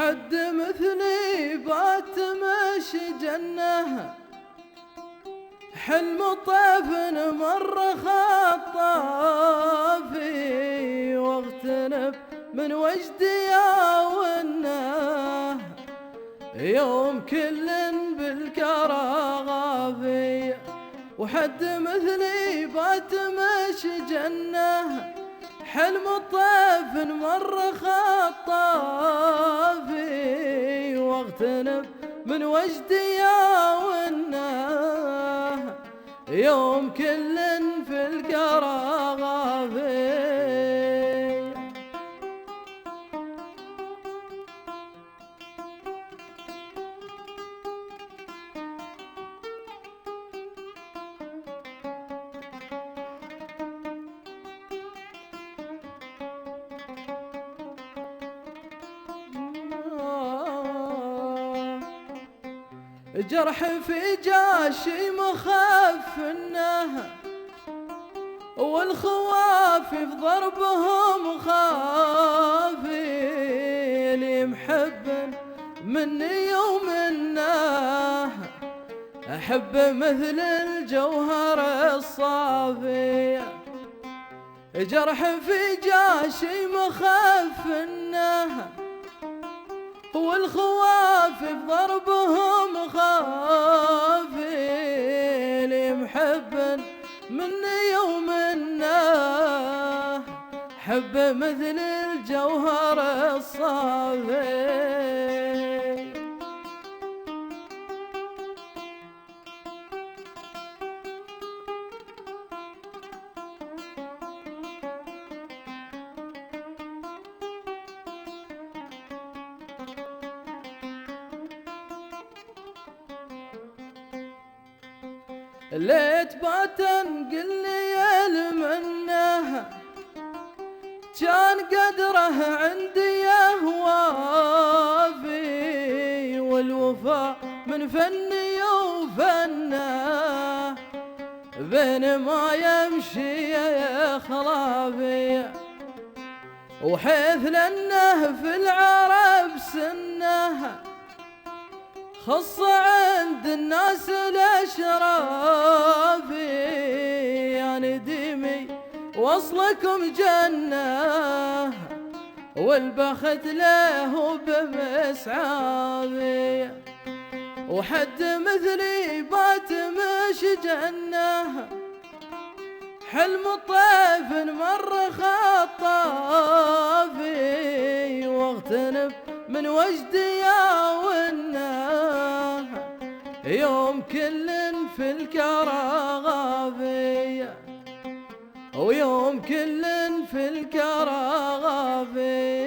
وحد مثلي بات ماشي جنة، حلم طيف مر خطافي، واغتنب من وجدي يا ونه، يوم كل بالكرى غافي. وحد مثلي بات ماشي جنة، حلم طيف مر خطافي، واغتنب من وجدي يا ونه، يوم كل في الكرى غافي. جرح في جاشي مخفنه، والخوافي في ضربهم خافي، لي محب مني يومنا، أحب مثل الجوهر الصافي. جرح في جاشي مخفنه، والخوافي في ضربهم خافي، لي محب مني يومنا، حب مثل الجوهر الصافي. ليت باتنقل لي المنه، كان قدره عندي يهوافي، والوفاء من فني وفنه، بين ما يمشي خلافي. وحيث لأنه في العرب سنه، خص عند الناس الأشرافي، يا نديمي وصلكم جنة، والبخت له بمسعافي. وحد مثلي بات مش جنة، حلم طيف مر خطافي، واغتنب من وجدي يا ونه، يوم كل في الكرى غافي، ويوم كل في الكرى غافي.